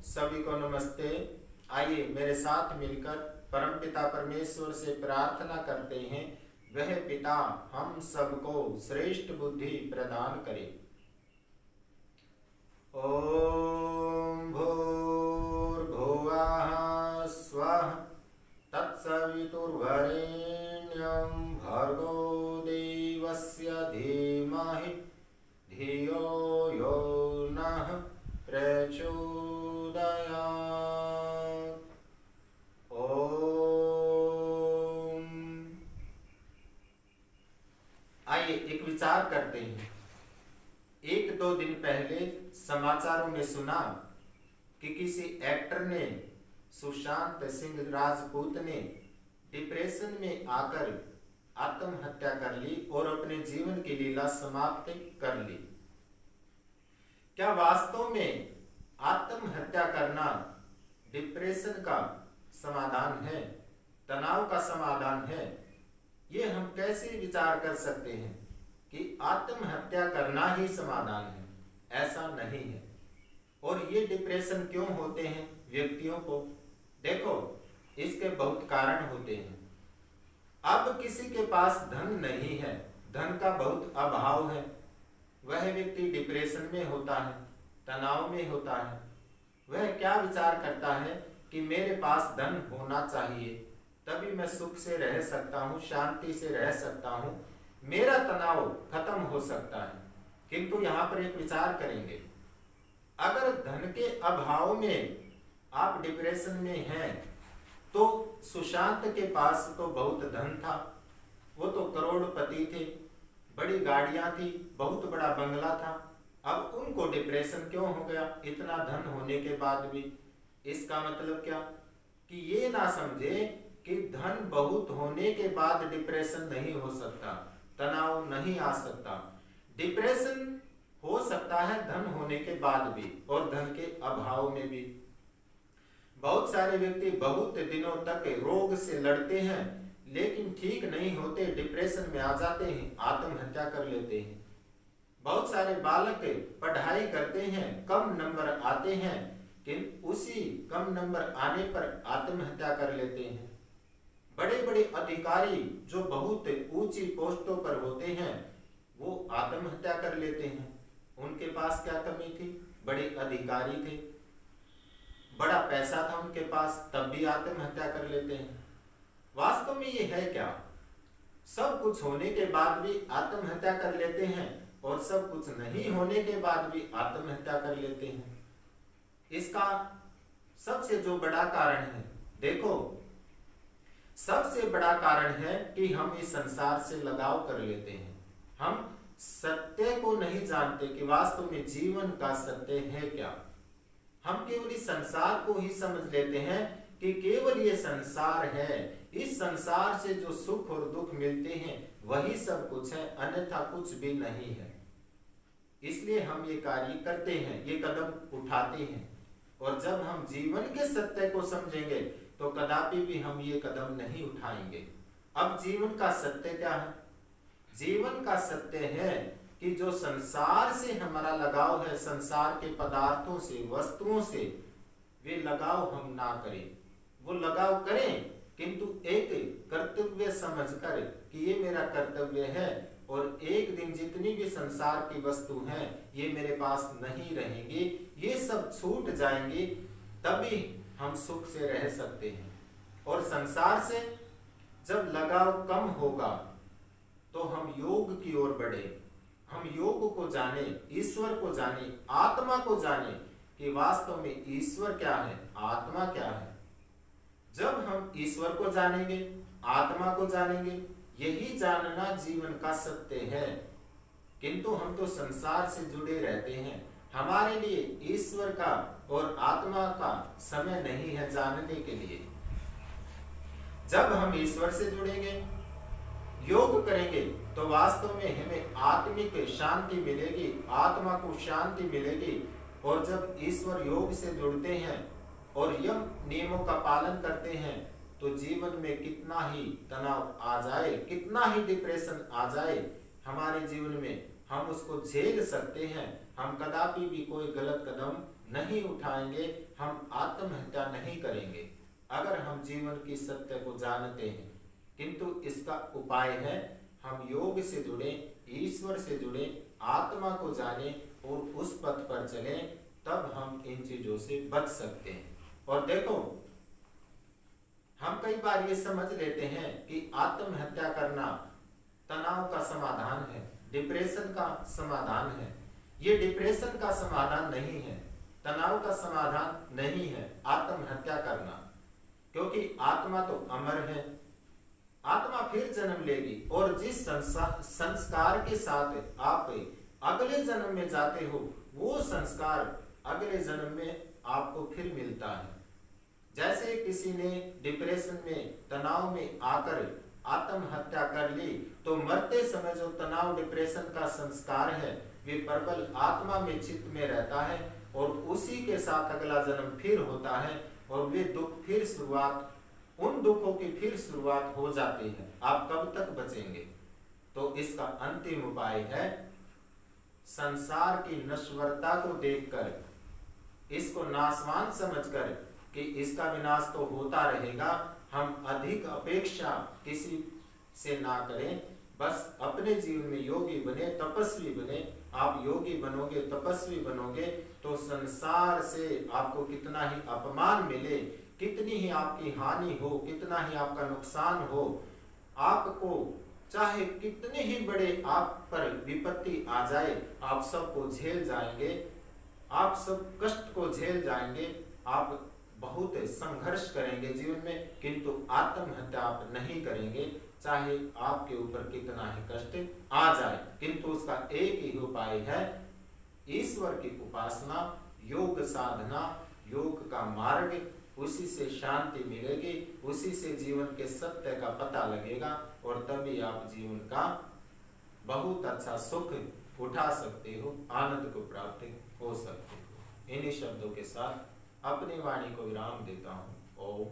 सभी को नमस्ते। आइए मेरे साथ मिलकर परमपिता परमेश्वर से प्रार्थना करते हैं, वह पिता हम सबको श्रेष्ठ बुद्धि प्रदान करे। ओम भूर्भुवः स्वः तत्सवितुर्वरेण्यं भर्गो देवस्य धीमहि धियो यो नः प्रचोदयात्। ओम। आइए एक विचार करते हैं। 1-2 दिन पहले समाचारों में सुना कि किसी एक्टर ने, सुशांत सिंह राजपूत ने डिप्रेशन में आकर आत्महत्या कर ली और अपने जीवन की लीला समाप्त कर ली। क्या वास्तव में आत्महत्या करना डिप्रेशन का समाधान है, तनाव का समाधान है? ये हम कैसे विचार कर सकते हैं कि आत्महत्या करना ही समाधान है? ऐसा नहीं है। और ये डिप्रेशन क्यों होते हैं व्यक्तियों को? देखो, इसके बहुत कारण होते हैं। अब किसी के पास धन नहीं है, धन का बहुत अभाव है, वह व्यक्ति डिप्रेशन में होता है, तनाव में होता है। वह क्या विचार करता है कि मेरे पास धन होना चाहिए, तभी मैं सुख से रह सकता हूँ, शांति से रह सकता हूँ, मेरा तनाव खत्म हो सकता है। किंतु यहाँ पर एक विचार करेंगे, अगर धन के अभाव में आप डिप्रेशन में हैं, तो सुशांत के पास तो बहुत धन था, वो तो करोड़पति थे, बड़ी गाड़ियां थी, बहुत बड़ा बंगला था। अब उनको डिप्रेशन क्यों हो गया इतना धन होने के बाद भी? इसका मतलब क्या कि ये ना समझे कि धन बहुत होने के बाद डिप्रेशन नहीं हो सकता, तनाव नहीं आ सकता। डिप्रेशन हो सकता है धन होने के बाद भी और धन के अभाव में भी। बहुत सारे व्यक्ति बहुत दिनों तक रोग से लड़ते हैं, लेकिन ठीक नहीं होते, डिप्रेशन में आ जाते हैं, आत्महत्या कर लेते हैं। बहुत सारे बालक पढ़ाई करते हैं, कम नंबर आते हैं, किंतु उसी कम नंबर आने पर आत्महत्या कर लेते हैं। बड़े बड़े अधिकारी जो बहुत ऊंची पोस्टों पर होते हैं, वो आत्महत्या कर लेते हैं। उनके पास क्या कमी थी? बड़े अधिकारी थे, बड़ा पैसा था उनके पास, तब भी आत्महत्या कर लेते हैं। वास्तव में ये है क्या? सब कुछ होने के बाद भी आत्महत्या कर लेते हैं और सब कुछ नहीं होने के बाद भी आत्महत्या कर लेते हैं। इसका सबसे जो बड़ा कारण है, देखो, सबसे बड़ा कारण है कि हम इस संसार से लगाव कर लेते हैं। हम सत्य को नहीं जानते कि वास्तव में जीवन का सत्य है क्या। हम केवल इस संसार को ही समझ लेते हैं कि केवल ये संसार है, इस संसार से जो सुख और दुख मिलते हैं वही सब कुछ है, अन्यथा कुछ भी नहीं है। इसलिए हम ये कार्य करते हैं, ये कदम उठाते हैं। और जब हम जीवन के सत्य को समझेंगे तो कदापि भी हम ये कदम नहीं उठाएंगे। अब जीवन का सत्य क्या है? जीवन का सत्य है कि जो संसार से हमारा लगाव है, संसार के पदार्थों से, वस्तुओं से, वे लगाव हम ना करें। वो लगाव करें किंतु एक कर्तव्य समझकर कि ये मेरा कर्तव्य है और एक दिन जितनी भी संसार की वस्तु हैं ये मेरे पास नहीं रहेंगी, ये सब छूट जाएंगी, तभी हम सुख से रह सकते हैं। और संसार से जब लगाव कम होगा तो हम योग की ओर बढ़े, हम योग को जाने, ईश्वर को जाने, आत्मा को जाने कि वास्तव में ईश्वर क्या है, आत्मा क्या है। जब हम ईश्वर को जानेंगे, आत्मा को जानेंगे, यही जानना जीवन का सत्य है। किंतु हम तो संसार से जुड़े रहते हैं, हमारे लिए ईश्वर का और आत्मा का समय नहीं है जानने के लिए। जब हम ईश्वर से जुड़ेंगे, योग करेंगे, तो वास्तव में हमें आत्मिक शांति मिलेगी, आत्मा को शांति मिलेगी। और जब ईश्वर योग से जुड़ते हैं और यम नियमों का पालन करते हैं तो जीवन में कितना ही तनाव आ जाए, कितना ही डिप्रेशन आ जाए हमारे जीवन में, हम उसको झेल सकते हैं। हम कदापि भी कोई गलत कदम नहीं उठाएंगे, हम आत्महत्या नहीं करेंगे अगर हम जीवन की सत्य को जानते हैं। किंतु इसका उपाय है हम योग से जुड़े, ईश्वर से जुड़े, आत्मा को जाने और उस पथ पर चलें, तब हम इन चीजों से बच सकते हैं। और देखो, हम कई बार ये समझ लेते हैं कि आत्महत्या करना तनाव का समाधान है, डिप्रेशन का समाधान है। ये डिप्रेशन का समाधान नहीं है, तनाव का समाधान नहीं है आत्महत्या करना, क्योंकि आत्मा तो अमर है, आत्मा फिर जन्म लेगी और जिस संस्कार के साथ आप अगले जन्म में जाते हो, वो संस्कार अगले जन्म में आपको फिर मिलता है। जैसे किसी ने डिप्रेशन में, तनाव में आकर आत्महत्या कर ली, तो मरते समय जो तनाव डिप्रेशन का संस्कार है वे प्रबल आत्मा में, चित्त में रहता है और उसी के साथ अगला जन्म फिर होता है और वे दुख फिर शुरुआत, उन दुखों की फिर शुरुआत हो जाती है। आप कब तक बचेंगे? तो इसका अंतिम उपाय है संसार की नश्वरता को देखकर, इसको नाशवान समझकर कि इसका विनाश तो होता रहेगा, हम अधिक अपेक्षा किसी से ना करें, बस अपने जीवन में योगी बने, तपस्वी बने। आप योगी बनोगे, तपस्वी बनोगे तो संसार से आपको कितना ही अपमान मिले, कितनी ही आपकी हानि हो, कितना ही आपका नुकसान हो, आपको चाहे कितने ही बड़े आप पर विपत्ति आ जाए, आप सबको झेल जाएंगे, आप सब कष्ट को झेल जाएंगे, आप बहुत संघर्ष करेंगे जीवन में, किंतु आत्महत्या आप नहीं करेंगे, चाहे आपके ऊपर कितना ही कष्ट आ जाए। किंतु उसका एक ही उपाय है ईश्वर की उपासना, योग साधना, योग का मार्ग, उसी से शांति मिलेगी, उसी से जीवन के सत्य का पता लगेगा और तभी आप जीवन का बहुत अच्छा सुख उठा सकते हो, आनंद को प्राप्त हो सकते हो। इन्हीं शब्दों के साथ अपनी वाणी को विराम देता हूँ। ओम